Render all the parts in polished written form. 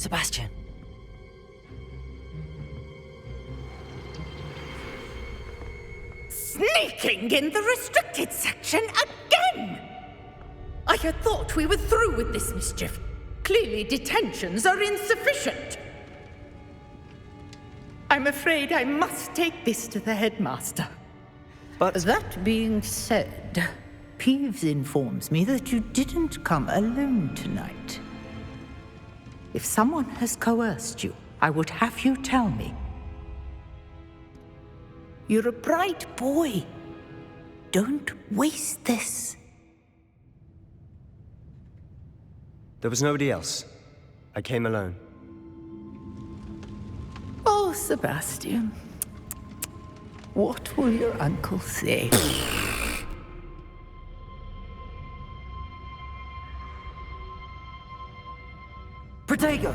Sebastian. Sneaking in the restricted section again! I had thought we were through with this mischief. Clearly detentions are insufficient. I'm afraid I must take this to the headmaster. But That being said, Peeves informs me that you didn't come alone tonight. If someone has coerced you, I would have you tell me. You're a bright boy. Don't waste this. There was nobody else. I came alone. Oh, Sebastian. What will your uncle say? Protego!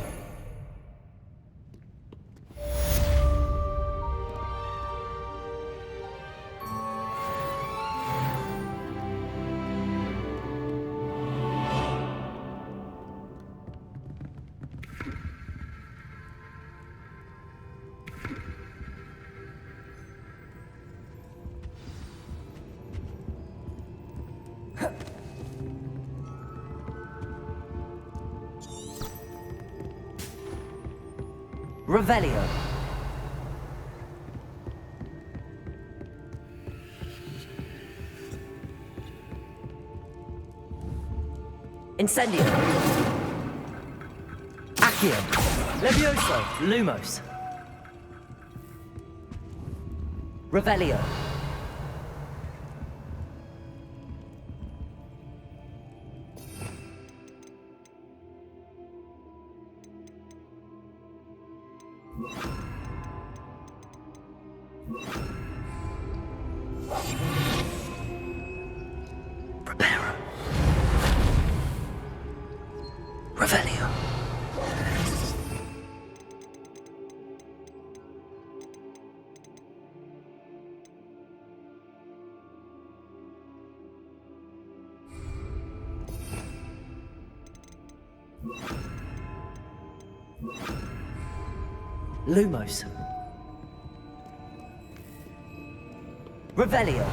Revelio. Incendio. Accio. Levioso. Lumos. Revelio. Preparo. Revelio. Lumos. Revelio.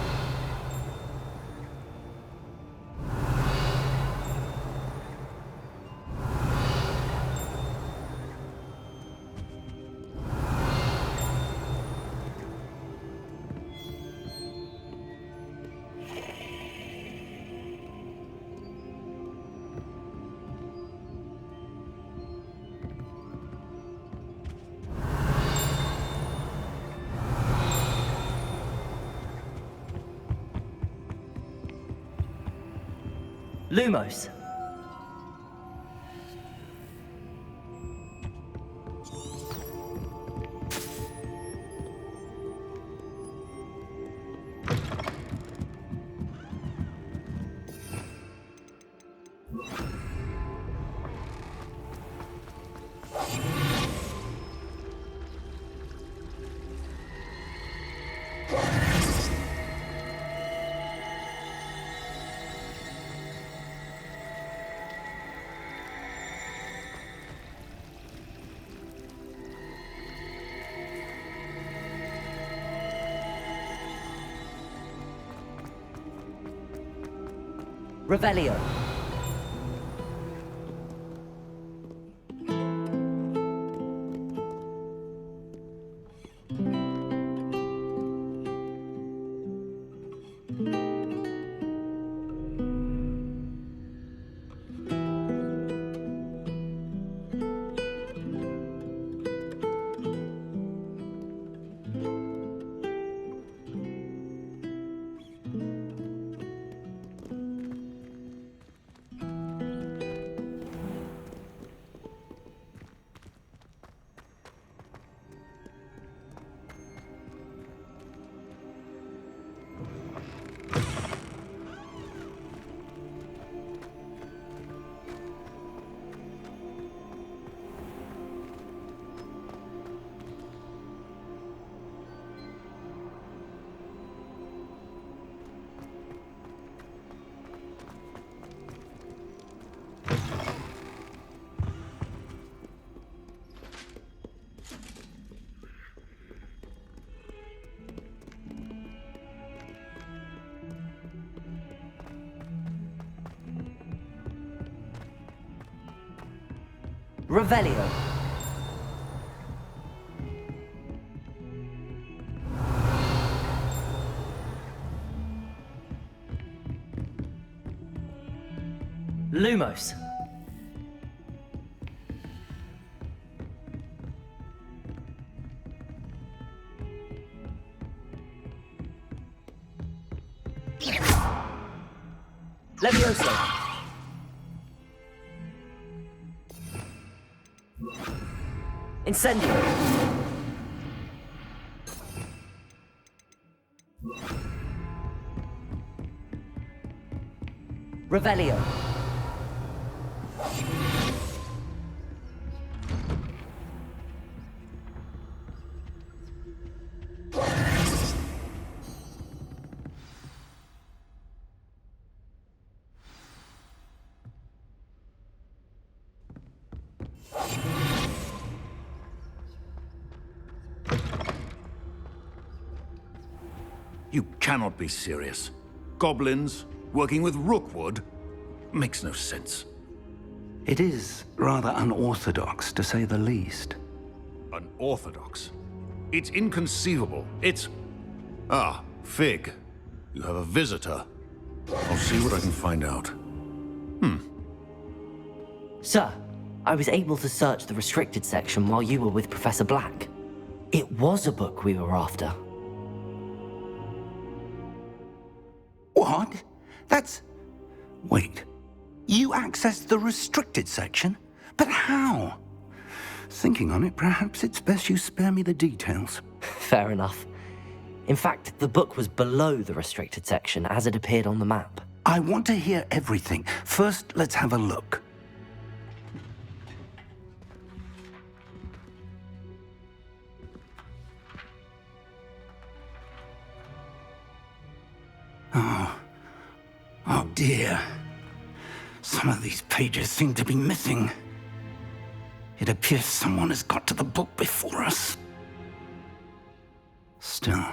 Lumos. Revelio. Revelio. Lumos. Levioso. Incendio. Revelio. You cannot be serious. Goblins working with Rookwood? Makes no sense. It is rather unorthodox, to say the least. Unorthodox? It's inconceivable. It's... Ah, Fig. You have a visitor. I'll see what I can find out. Sir, I was able to search the restricted section while you were with Professor Black. It was a book we were after. What? That's... Wait. You accessed the restricted section? But how? Thinking on it, perhaps it's best you spare me the details. Fair enough. In fact, the book was below the restricted section as it appeared on the map. I want to hear everything. First, let's have a look. Oh dear. Some of these pages seem to be missing. It appears someone has got to the book before us. Still,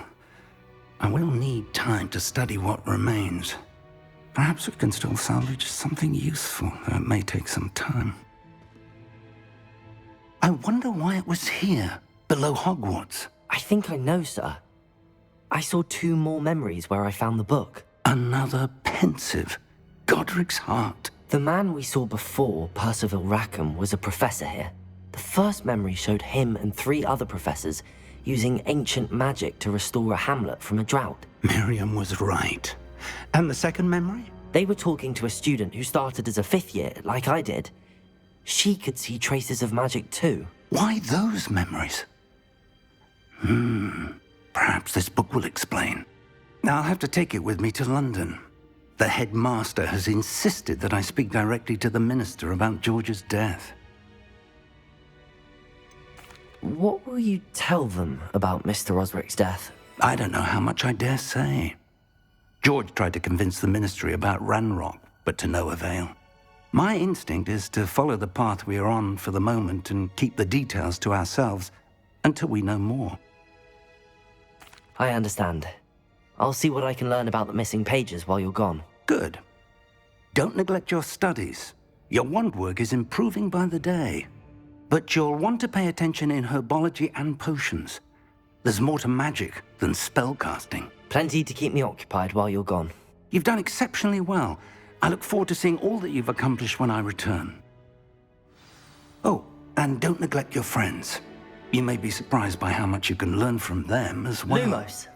I will need time to study what remains. Perhaps we can still salvage something useful, though it may take some time. I wonder why it was here, below Hogwarts. I think I know, sir. I saw 2 more memories where I found the book. Another pensive. Godric's heart. The man we saw before, Percival Rackham, was a professor here. The first memory showed him and 3 other professors using ancient magic to restore a hamlet from a drought. Miriam was right. And the second memory? They were talking to a student who started as a 5th year, like I did. She could see traces of magic too. Why those memories? Perhaps this book will explain. I'll have to take it with me to London. The headmaster has insisted that I speak directly to the minister about George's death. What will you tell them about Mr. Osric's death? I don't know how much I dare say. George tried to convince the ministry about Ranrock, but to no avail. My instinct is to follow the path we are on for the moment and keep the details to ourselves until we know more. I understand. I'll see what I can learn about the missing pages while you're gone. Good. Don't neglect your studies. Your wand work is improving by the day. But you'll want to pay attention in herbology and potions. There's more to magic than spellcasting. Plenty to keep me occupied while you're gone. You've done exceptionally well. I look forward to seeing all that you've accomplished when I return. Oh, and don't neglect your friends. You may be surprised by how much you can learn from them as well. Lumos.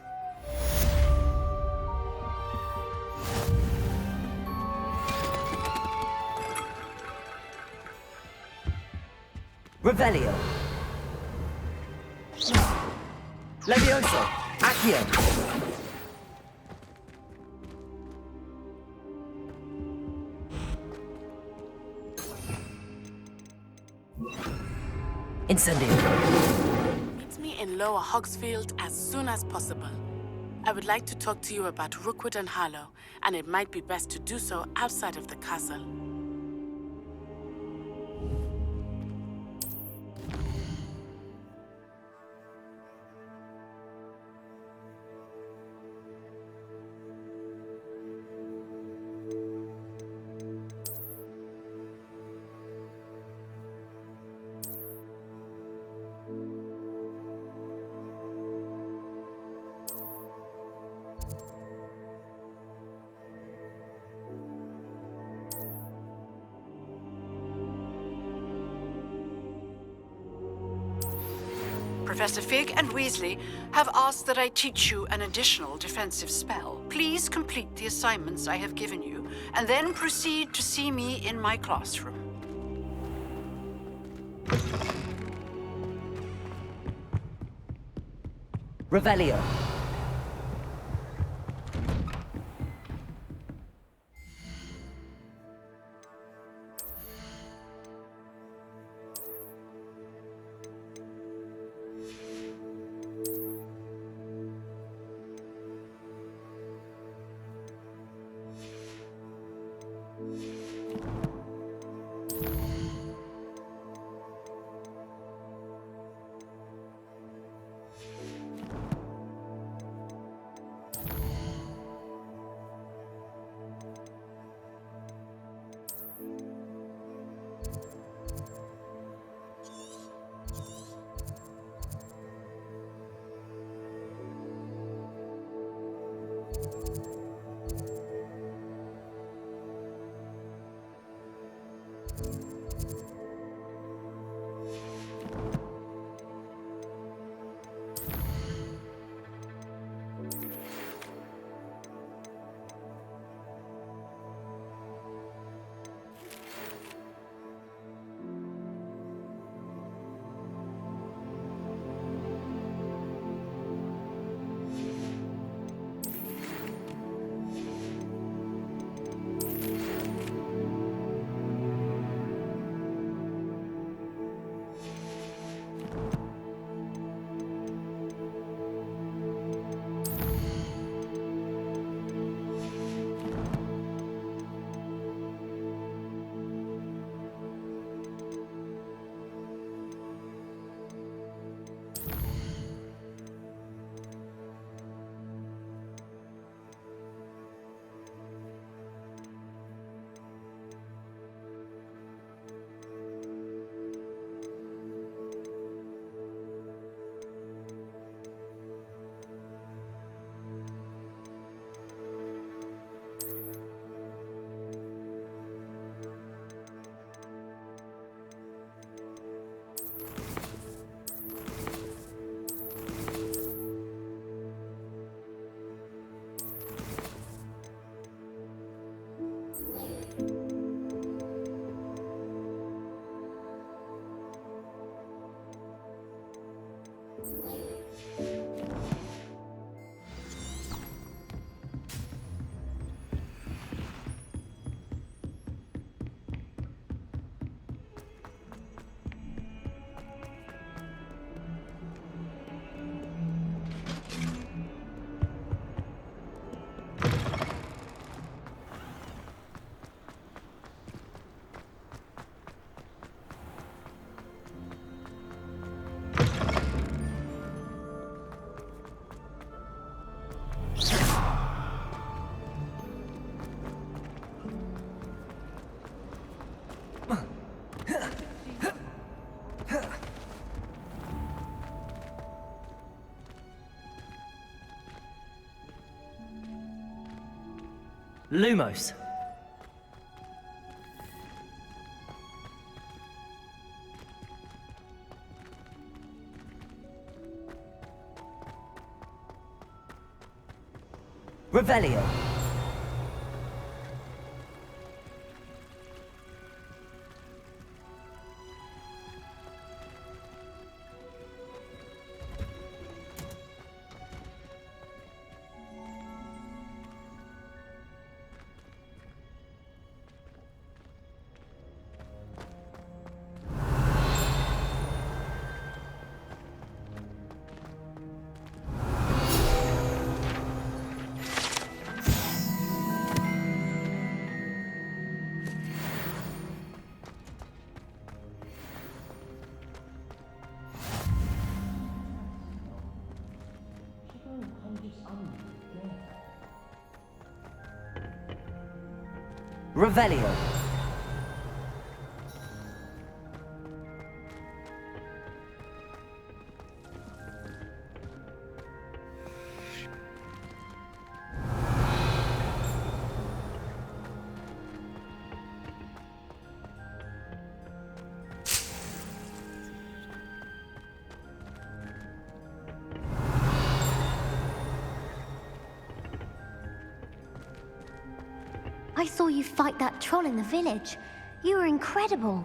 Revelio. Levioso. Accio. Incendio. Meet me in Lower Hogsfield as soon as possible. I would like to talk to you about Rookwood and Harlow, and it might be best to do so outside of the castle. Professor Fig and Weasley have asked that I teach you an additional defensive spell. Please complete the assignments I have given you, and then proceed to see me in my classroom. Revelio. Lumos. Revelio. Revelio. I saw you fight that troll in the village. You were incredible.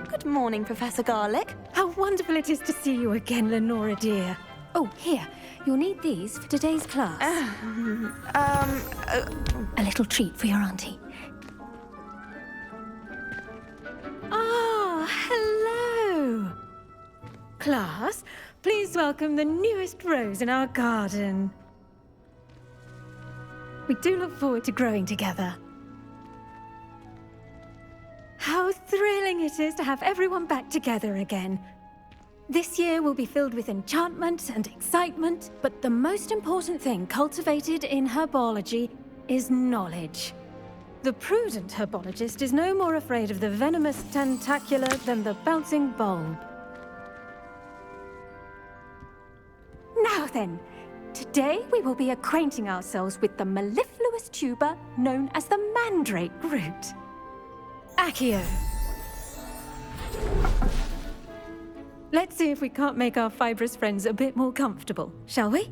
Good morning, Professor Garlick. How wonderful it is to see you again, Lenora dear. Oh, here. You'll need these for today's class. A little treat for your auntie. Ah, hello. Class, please welcome the newest rose in our garden. We do look forward to growing together. How thrilling it is to have everyone back together again. This year will be filled with enchantment and excitement, but the most important thing cultivated in herbology is knowledge. The prudent herbologist is no more afraid of the venomous tentacula than the bouncing bulb. Now then, today we will be acquainting ourselves with the mellifluous tuber known as the mandrake root. Accio. Let's see if we can't make our fibrous friends a bit more comfortable, shall we?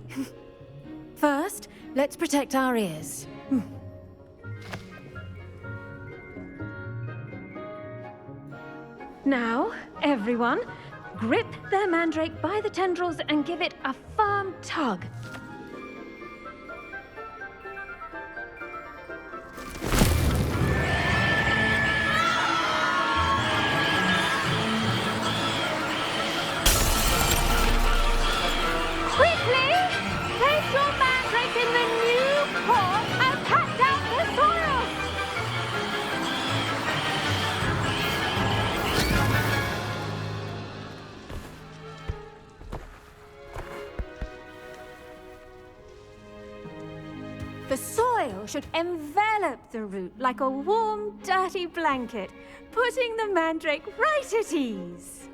First, let's protect our ears. Now, everyone, grip their mandrake by the tendrils and give it a firm tug. Quickly, place your mandrake in the new pot and pat down the soil. The soil should envelop the root like a warm, dirty blanket, putting the mandrake right at ease.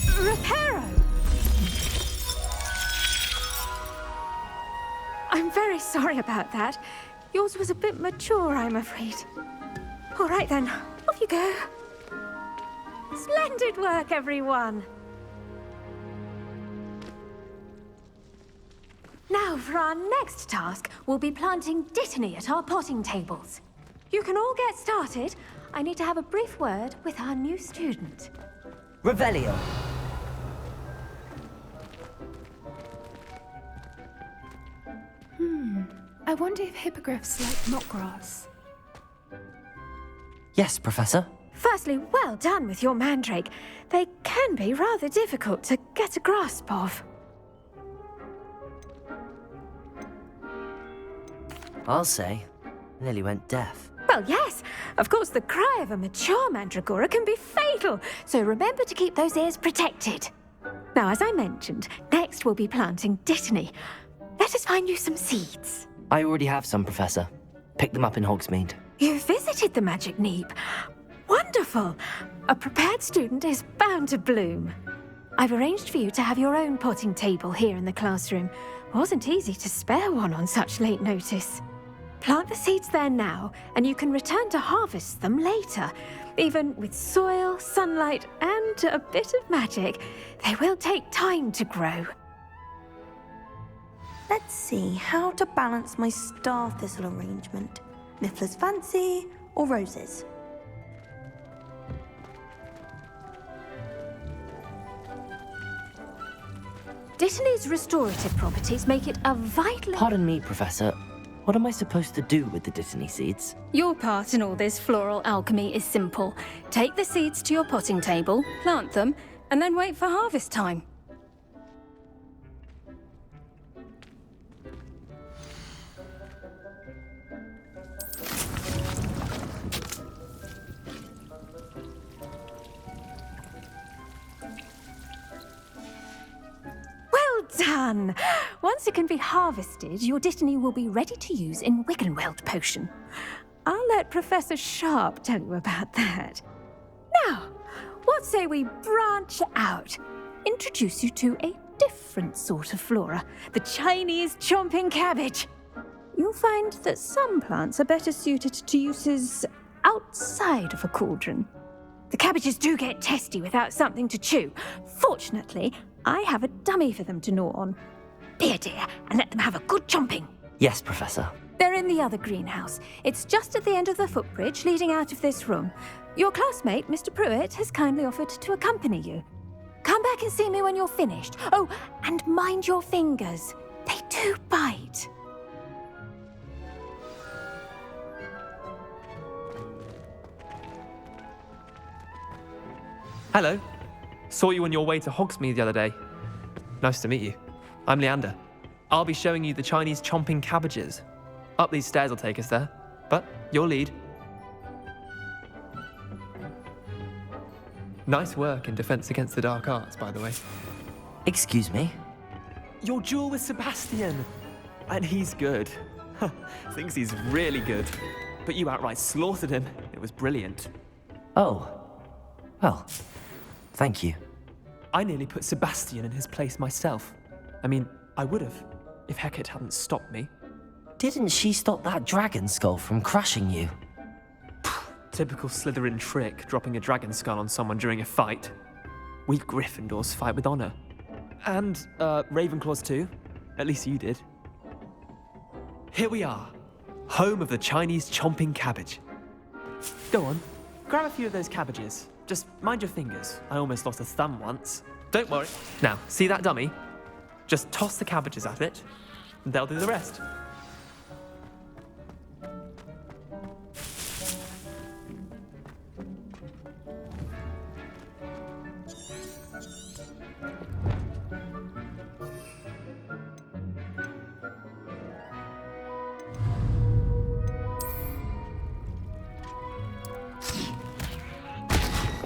Reparo! I'm very sorry about that. Yours was a bit mature, I'm afraid. All right then, off you go. Splendid work, everyone. Now, for our next task, we'll be planting dittany at our potting tables. You can all get started. I need to have a brief word with our new student. Revelio. I wonder if hippogriffs like knotgrass. Yes, Professor. Firstly, well done with your mandrake. They can be rather difficult to get a grasp of. I'll say. Nearly went deaf. Well, yes. Of course, the cry of a mature mandragora can be fatal, so remember to keep those ears protected. Now, as I mentioned, next we'll be planting dittany. Let us find you some seeds. I already have some, Professor. Picked them up in Hogsmeade. You visited the Magic Neep. Wonderful! A prepared student is bound to bloom. I've arranged for you to have your own potting table here in the classroom. Wasn't easy to spare one on such late notice. Plant the seeds there now, and you can return to harvest them later. Even with soil, sunlight, and a bit of magic, they will take time to grow. Let's see how to balance my star thistle arrangement. Miffler's Fancy or roses? Dittany's restorative properties make it a vital... Pardon me, Professor. What am I supposed to do with the dittany seeds? Your part in all this floral alchemy is simple. Take the seeds to your potting table, plant them, and then wait for harvest time. Well done! Once it can be harvested, your dittany will be ready to use in Wiggenweld potion. I'll let Professor Sharp tell you about that. Now, what say we branch out? Introduce you to a different sort of flora, the Chinese chomping cabbage. you'll find that some plants are better suited to uses outside of a cauldron. The cabbages do get testy without something to chew. Fortunately, I have a dummy for them to gnaw on. Be a dear and let them have a good chomping. Yes, Professor. They're in the other greenhouse. It's just at the end of the footbridge leading out of this room. Your classmate, Mr. Pruitt, has kindly offered to accompany you. Come back and see me when you're finished. Oh, and mind your fingers. They do bite. Hello. Saw you on your way to Hogsmeade the other day. Nice to meet you. I'm Leander. I'll be showing you the Chinese chomping cabbages. Up these stairs will take us there, but your lead. Nice work in Defense Against the Dark Arts, by the way. Excuse me? Your duel with Sebastian! And he's good. Thinks he's really good. But you outright slaughtered him. It was brilliant. Oh. Well, thank you. I nearly put Sebastian in his place myself. I mean, I would have, if Hecate hadn't stopped me. Didn't she stop that dragon skull from crushing you? Typical Slytherin trick, dropping a dragon skull on someone during a fight. We Gryffindors fight with honor. And, Ravenclaws too. At least you did. Here we are, home of the Chinese chomping cabbage. Go on, grab a few of those cabbages. Just mind your fingers. I almost lost a thumb once. Don't worry. Now, see that dummy? Just toss the cabbages at it, and they'll do the rest.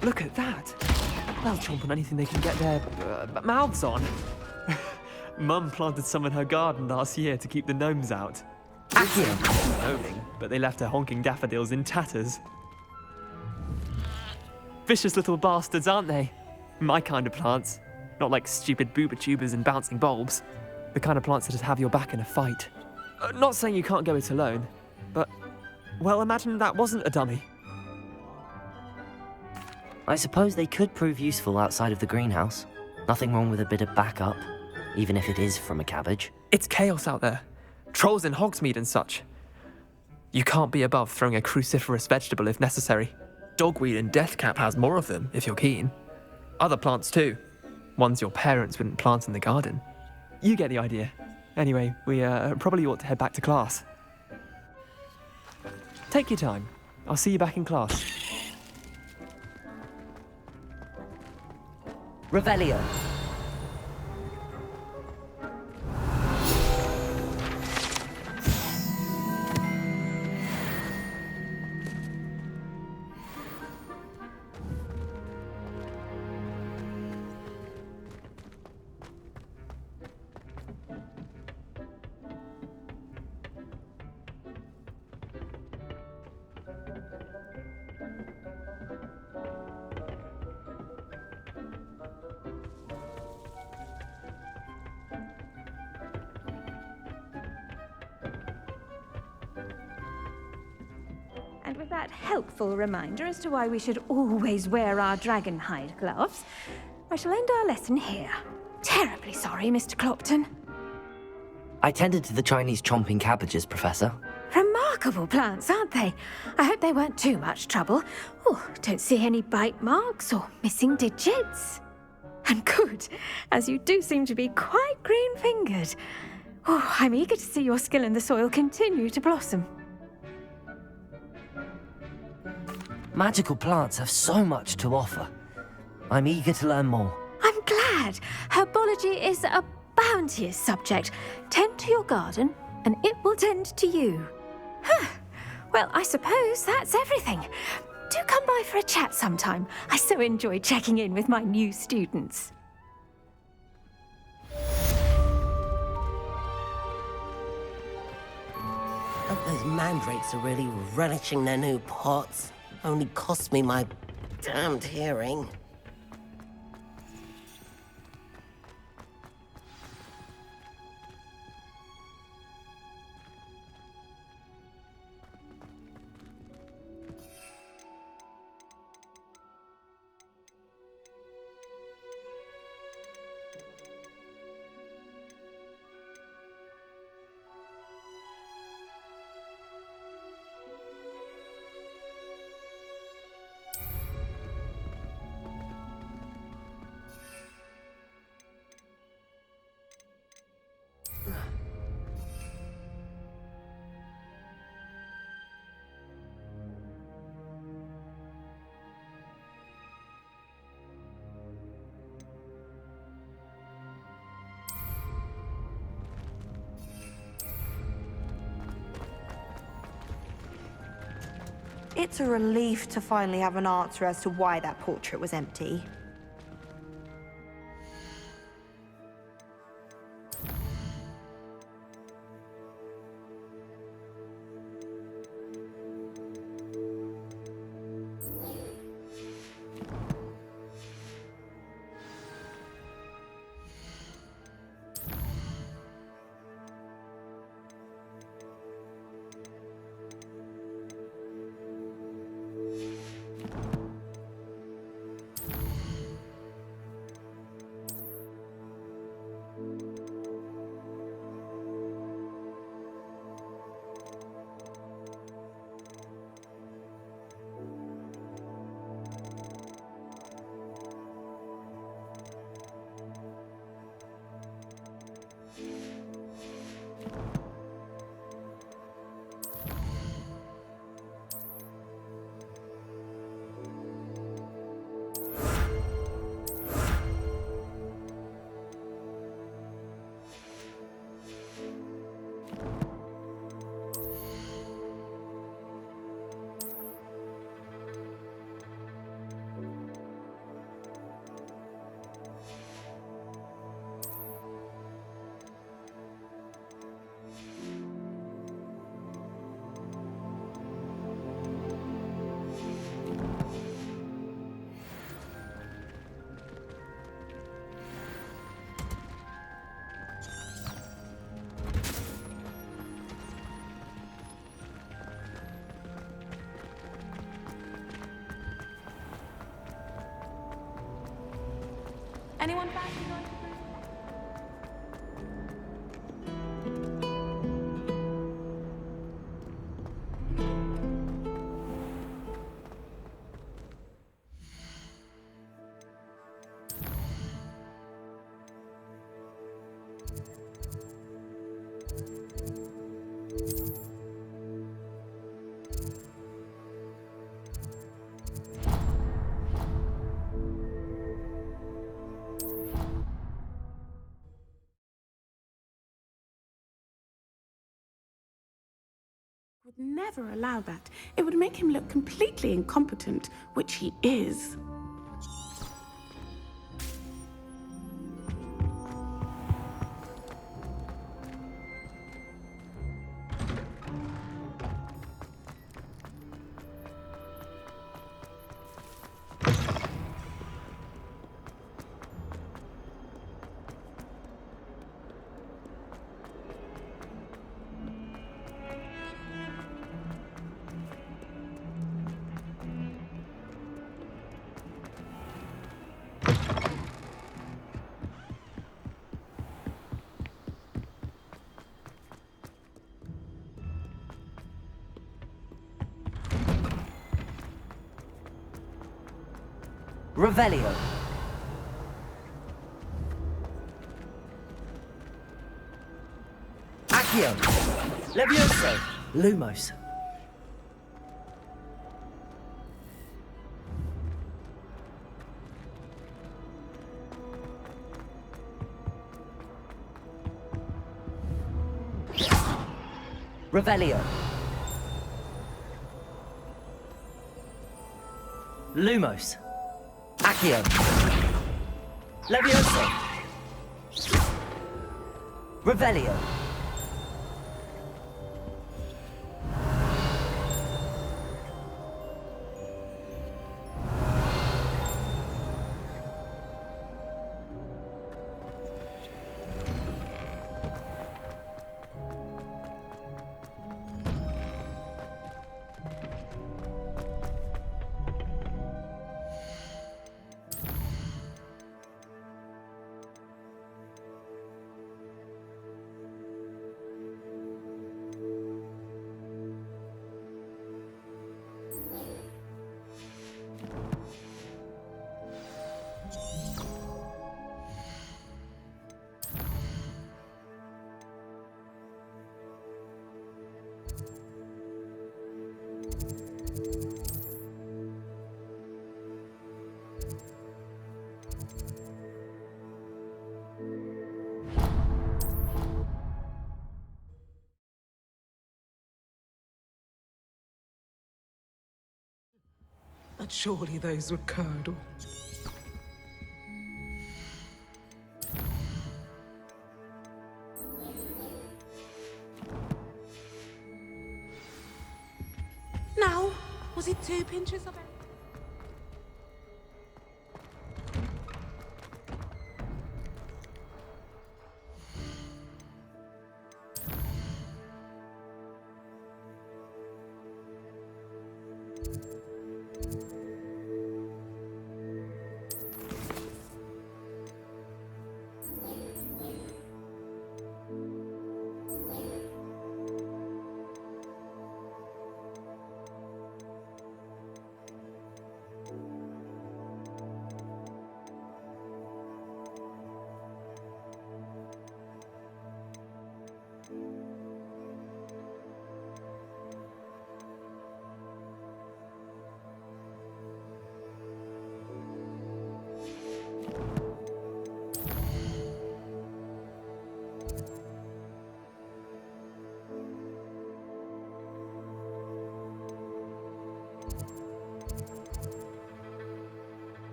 Look at that! They'll chomp on anything they can get their mouths on. Mum planted some in her garden last year to keep the gnomes out. Gnoming, but they left her honking daffodils in tatters. Vicious little bastards, aren't they? My kind of plants. Not like stupid booba tubers and bouncing bulbs. The kind of plants that'd have your back in a fight. Not saying you can't go it alone, but, well, imagine that wasn't a dummy. I suppose they could prove useful outside of the greenhouse. Nothing wrong with a bit of backup, even if it is from a cabbage. It's chaos out there. Trolls in Hogsmeade and such. You can't be above throwing a cruciferous vegetable if necessary. Dogweed and deathcap has more of them, if you're keen. Other plants too. Ones your parents wouldn't plant in the garden. You get the idea. Anyway, we probably ought to head back to class. Take your time. I'll see you back in class. Revelio. And with that helpful reminder as to why we should always wear our dragon hide gloves, I shall end our lesson here. Terribly sorry, Mr. Clopton. I tended to the Chinese chomping cabbages, Professor. Remarkable plants, aren't they? I hope they weren't too much trouble. Oh, don't see any bite marks or missing digits. And good, as you do seem to be quite green-fingered. Oh, I'm eager to see your skill in the soil continue to blossom. Magical plants have so much to offer. I'm eager to learn more. I'm glad. Herbology is a bounteous subject. Tend to your garden, and it will tend to you. Well, I suppose that's everything. Do come by for a chat sometime. I so enjoy checking in with my new students. Those mandrakes are really relishing their new pots. Only cost me my damned hearing. It's a relief to finally have an answer as to why that portrait was empty. Anyone fancy going to Would never allow that. It would make him look completely incompetent, which he is. Revelio. Accio. Levioso. Lumos. Revelio. Lumos. Accio. Levioso. Revelio. But surely those were curdle. Now, was it 2 pinches of...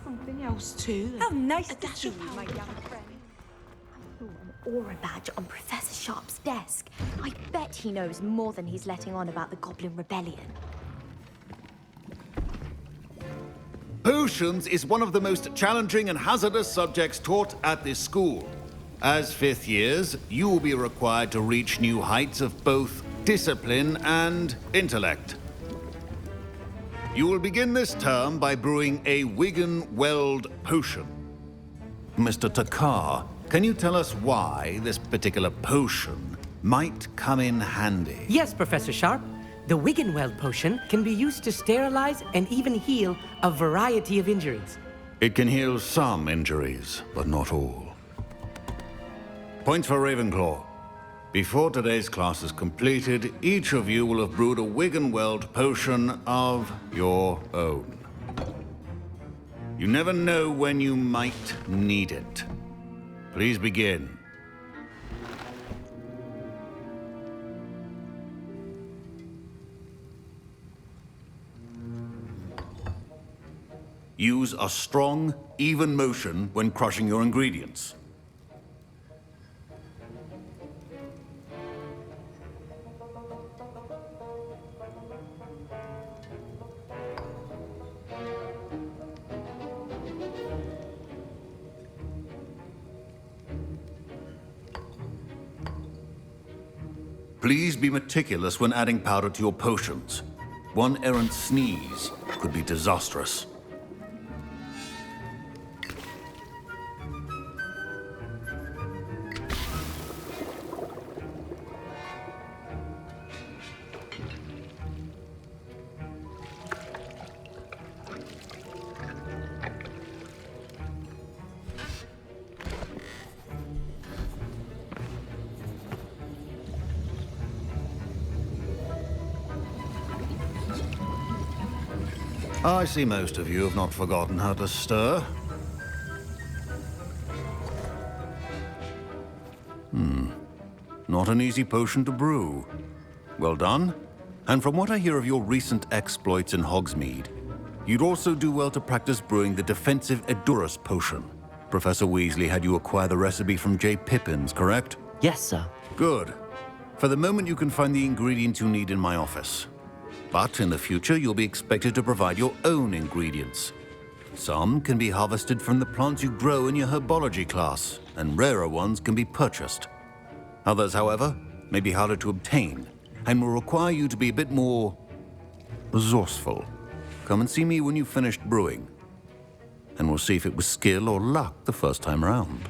Something else too. How nice to see you, my young friend. I saw an aura badge on Professor Sharp's desk. I bet he knows more than he's letting on about the Goblin Rebellion. Potions is one of the most challenging and hazardous subjects taught at this school. As 5th years, you will be required to reach new heights of both discipline and intellect. You will begin this term by brewing a Wigan-Weld potion. Mr. Takar, can you tell us why this particular potion might come in handy? Yes, Professor Sharp. The Wigan-Weld potion can be used to sterilize and even heal a variety of injuries. It can heal some injuries, but not all. Points for Ravenclaw. Before today's class is completed, each of you will have brewed a Wigan-Weld potion of your own. You never know when you might need it. Please begin. Use a strong, even motion when crushing your ingredients. Please be meticulous when adding powder to your potions. One errant sneeze could be disastrous. I see most of you have not forgotten how to stir. Not an easy potion to brew. Well done. And from what I hear of your recent exploits in Hogsmeade, you'd also do well to practice brewing the defensive Edurus potion. Professor Weasley had you acquire the recipe from J. Pippins, correct? Yes, sir. Good. For the moment, you can find the ingredients you need in my office. But in the future, you'll be expected to provide your own ingredients. Some can be harvested from the plants you grow in your herbology class, and rarer ones can be purchased. Others, however, may be harder to obtain, and will require you to be a bit more resourceful. Come and see me when you've finished brewing, and we'll see if it was skill or luck the first time around.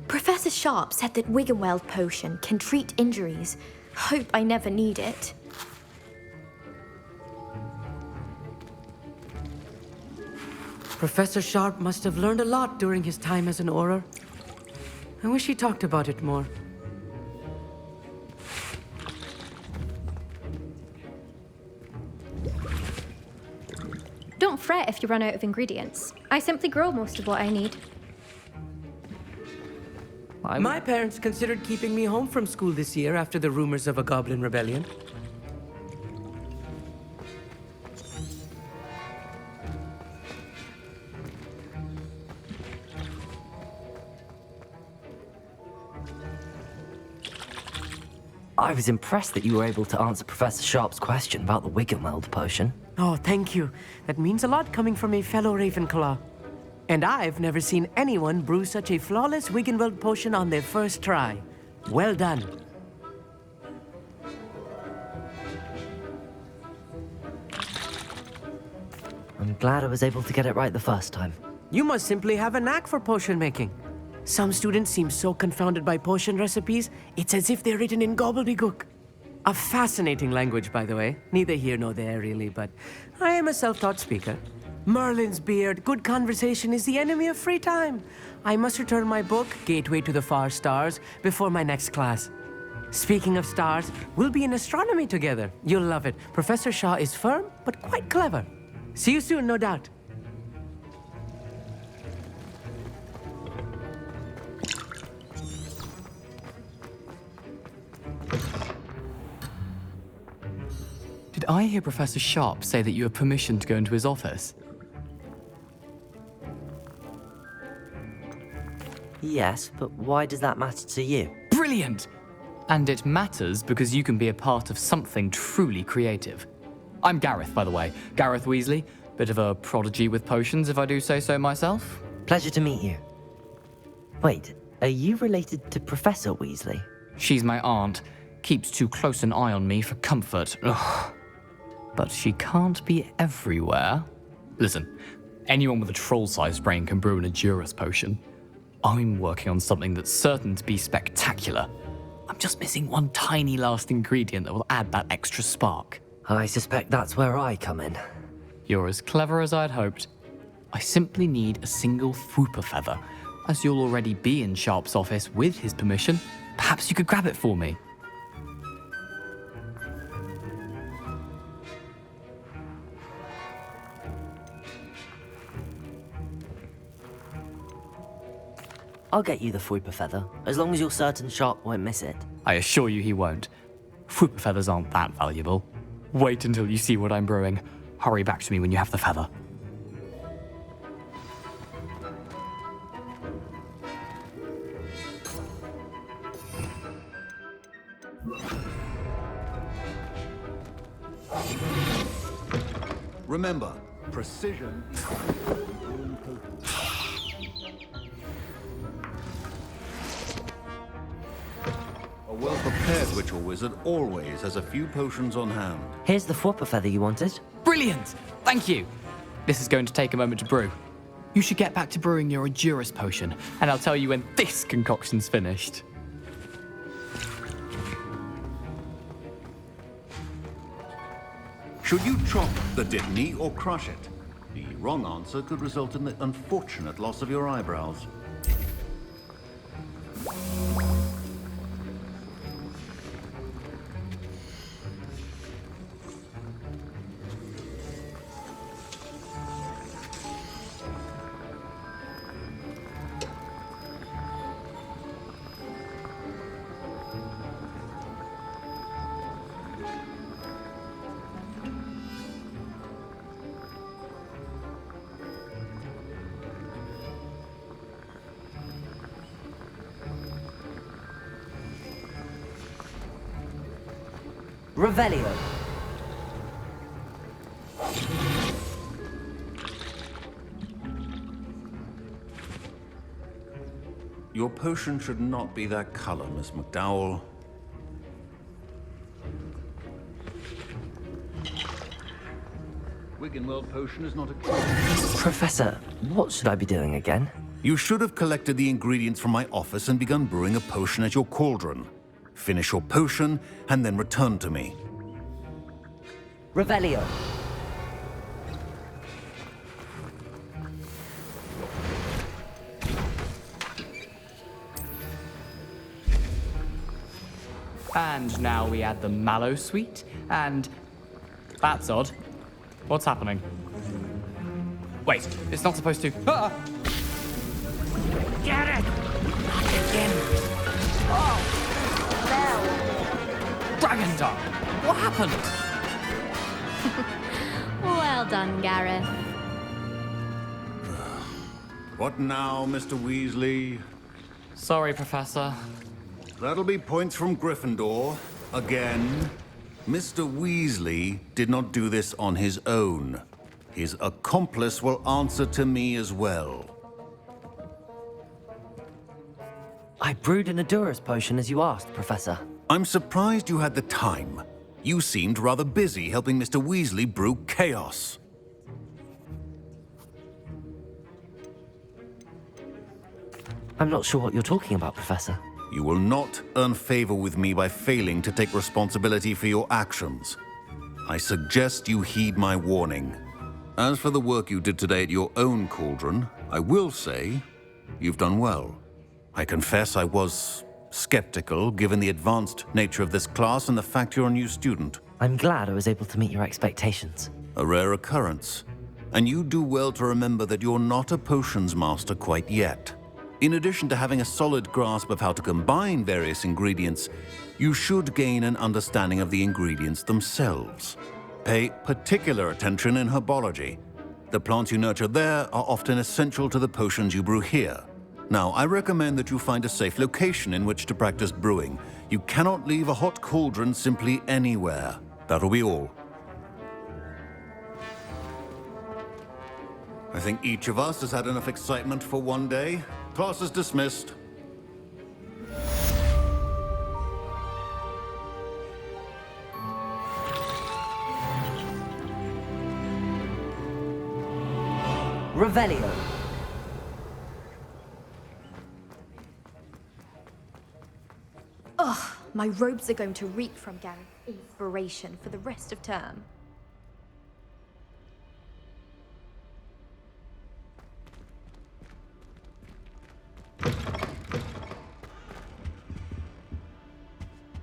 Professor Sharp said that Wiggenweld potion can treat injuries. Hope I never need it. Professor Sharp must have learned a lot during his time as an Auror. I wish he talked about it more. Don't fret if you run out of ingredients. I simply grow most of what I need. My parents considered keeping me home from school this year after the rumors of a goblin rebellion. I was impressed that you were able to answer Professor Sharp's question about the Wiggenweld potion. Oh, thank you. That means a lot coming from a fellow Ravenclaw. And I've never seen anyone brew such a flawless Wiggenweld potion on their first try. Well done. I'm glad I was able to get it right the first time. You must simply have a knack for potion making. Some students seem so confounded by potion recipes, it's as if they're written in gobbledygook. A fascinating language, by the way. Neither here nor there, really, but I am a self-taught speaker. Merlin's beard, good conversation is the enemy of free time. I must return my book, Gateway to the Far Stars, before my next class. Speaking of stars, we'll be in astronomy together. You'll love it. Professor Shaw is firm, but quite clever. See you soon, no doubt. Did I hear Professor Sharp say that you have permission to go into his office? Yes, but why does that matter to you? Brilliant! And it matters because you can be a part of something truly creative. I'm Gareth, by the way. Gareth Weasley. Bit of a prodigy with potions, if I do say so myself. Pleasure to meet you. Wait, are you related to Professor Weasley? She's my aunt. Keeps too close an eye on me for comfort. Ugh. But she can't be everywhere. Listen, anyone with a troll-sized brain can brew an Edurus potion. I'm working on something that's certain to be spectacular. I'm just missing one tiny last ingredient that will add that extra spark. I suspect that's where I come in. You're as clever as I'd hoped. I simply need a single Fwooper feather. As you'll already be in Sharp's office with his permission, perhaps you could grab it for me. I'll get you the Fwooper feather, as long as you're certain Sharp won't miss it. I assure you he won't. Fwooper feathers aren't that valuable. Wait until you see what I'm brewing. Hurry back to me when you have the feather. Remember, precision. A well-prepared ritual wizard always has a few potions on hand. Here's the Fwooper feather you wanted. Brilliant! Thank you! This is going to take a moment to brew. You should get back to brewing your Edurus potion, and I'll tell you when this concoction's finished. Should you chop the Dittany or crush it? The wrong answer could result in the unfortunate loss of your eyebrows. Revelio. Your potion should not be that color, Miss McDowell. Wiggenweld potion is not a... Professor, what should I be doing again? You should have collected the ingredients from my office and begun brewing a potion at your cauldron. Finish your potion, and then return to me. Revelio. And now we add the mallow sweet, and... That's odd. What's happening? Wait, it's not supposed to... Ah! Get it! Not again. Oh! Dragon Dog! What happened? Well done, Gareth. What now, Mr. Weasley? Sorry, Professor. That'll be points from Gryffindor. Again. Mr. Weasley did not do this on his own. His accomplice will answer to me as well. I brewed an Adurus potion as you asked, Professor. I'm surprised you had the time. You seemed rather busy helping Mr. Weasley brew chaos. I'm not sure what you're talking about, Professor. You will not earn favor with me by failing to take responsibility for your actions. I suggest you heed my warning. As for the work you did today at your own cauldron, I will say you've done well. I confess I was skeptical, given the advanced nature of this class and the fact you're a new student. I'm glad I was able to meet your expectations. A rare occurrence. And you do well to remember that you're not a potions master quite yet. In addition to having a solid grasp of how to combine various ingredients, you should gain an understanding of the ingredients themselves. Pay particular attention in herbology. The plants you nurture there are often essential to the potions you brew here. Now, I recommend that you find a safe location in which to practice brewing. You cannot leave a hot cauldron simply anywhere. That'll be all. I think each of us has had enough excitement for one day. Class is dismissed. Revelio. Ugh, my robes are going to reek from Gareth's inspiration for the rest of term.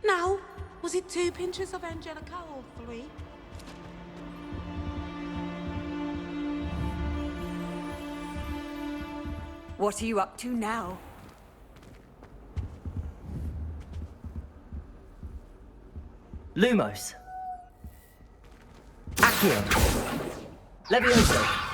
Now, was it 2 pinches of Angelica or 3? What are you up to now? Lumos. Accio. Levioso.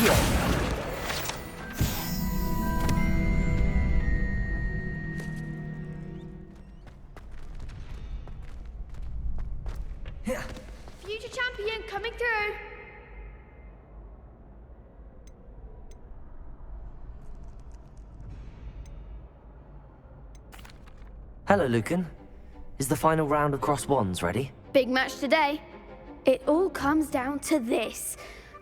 Accio! Future champion coming through. Hello, Lucan. Is the final round of cross wands ready? Big match today. It all comes down to this.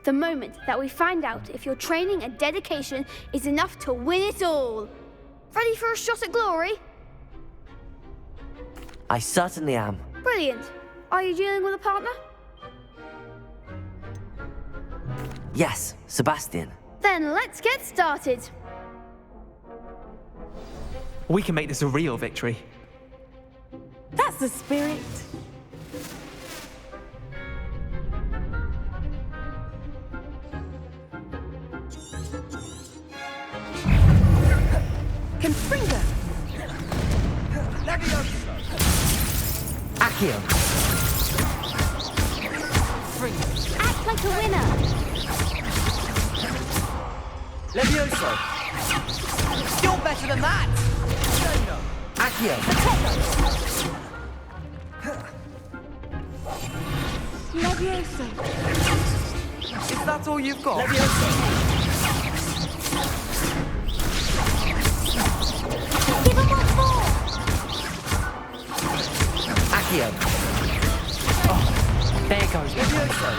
The moment that we find out if your training and dedication is enough to win it all. Ready for a shot at glory? I certainly am. Brilliant. Are you dealing with a partner? Yes, Sebastian. Then let's get started. We can make this a real victory. That's the spirit. Confringo. Accio! Act like a winner. Levioso! Still better than that! Accio! Levioso. Is that all you've got? Levioso! Give him one more. Accio! Oh, there it goes. Levioso!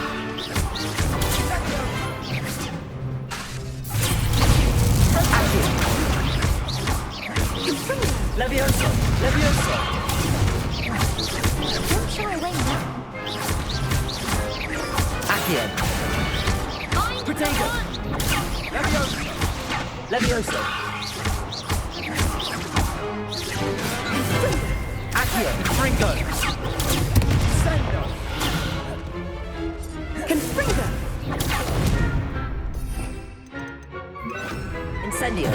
Levioso! Levioso! Don't shy away now. Accio! Protego! Levioso! Levioso! Accio! Fringo! Sendo! Confringo. Incendio!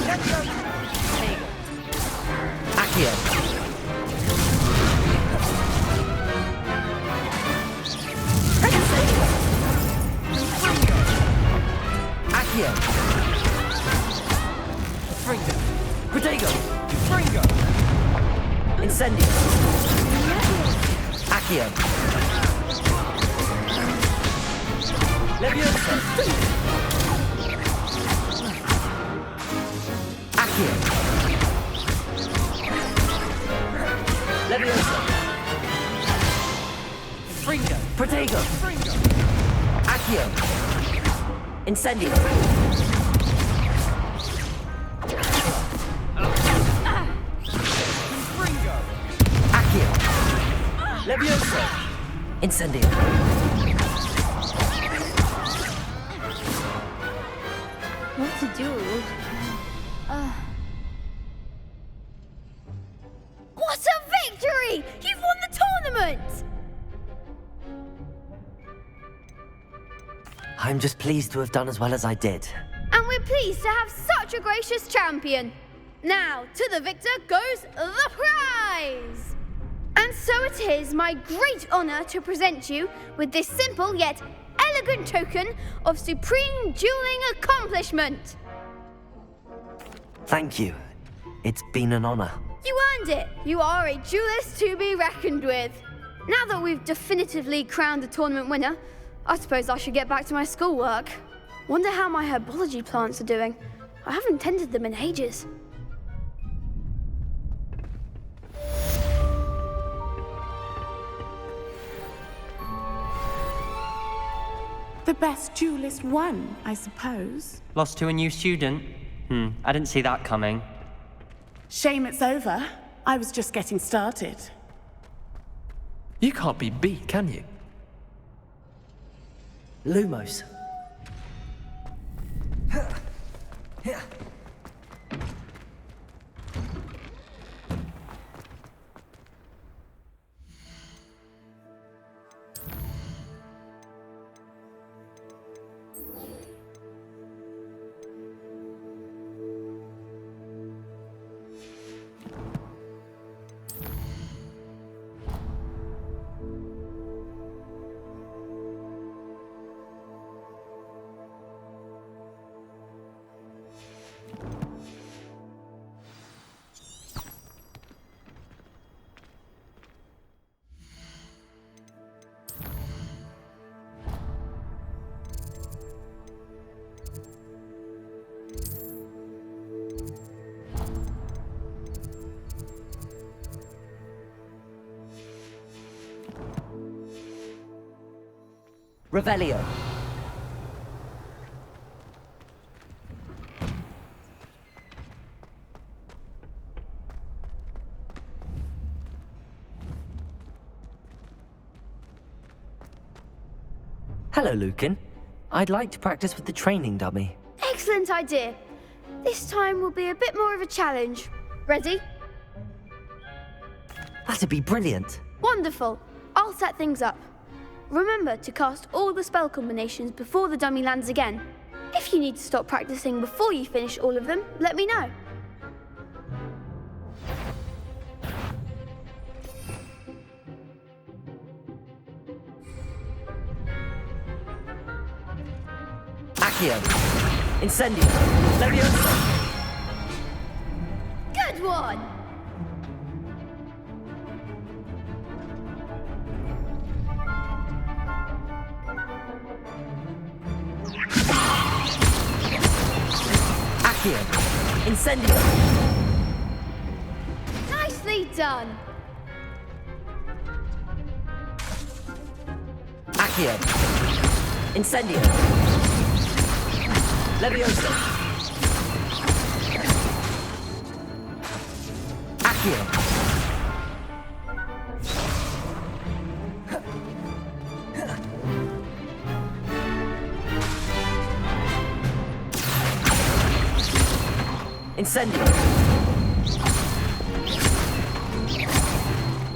Accio! Accio! Fringo! Protego! Fringo! Incendio! Accio! Levioso! Accio! Levioso! Fringo! Protego! Fringo! Accio! Incendio! Fringo! Accio! Levioso! Incendio! What to do? What a victory! You've won the tournament! I'm just pleased to have done as well as I did. And we're pleased to have such a gracious champion. Now, to the victor goes the prize! And so it is my great honor to present you with this simple yet elegant token of supreme dueling accomplishment. Thank you. It's been an honor. You earned it. You are a duelist to be reckoned with. Now that we've definitively crowned the tournament winner, I suppose I should get back to my schoolwork. Wonder how my herbology plants are doing. I haven't tended them in ages. The best duelist won, I suppose. Lost to a new student? I didn't see that coming. Shame it's over. I was just getting started. You can't be beat, can you? Lumos. Revelio. Hello, Lucan. I'd like to practice with the training dummy. Excellent idea. This time will be a bit more of a challenge. Ready? That'd be brilliant. Wonderful. I'll set things up. Remember to cast all the spell combinations before the dummy lands again. If you need to stop practicing before you finish all of them, let me know. Accio. Incendio. Leviosa. Good one! Accio. Incendio. Nicely done! Accio. Incendio. Leviosa. Accio. Incendio.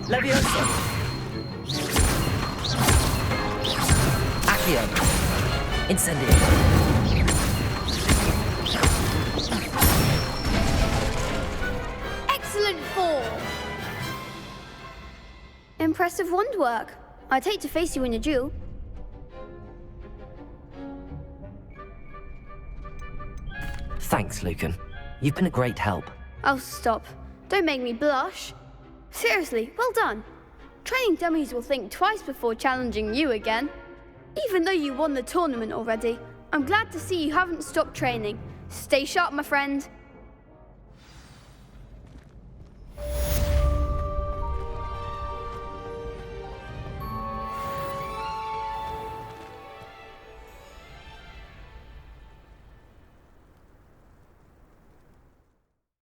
Leviosa. Accio. Incendio. Excellent form! Impressive wand work. I'd hate to face you in a duel. Thanks, Lucan. You've been a great help. Oh, stop. Don't make me blush. Seriously, well done. Training dummies will think twice before challenging you again. Even though you won the tournament already, I'm glad to see you haven't stopped training. Stay sharp, my friend.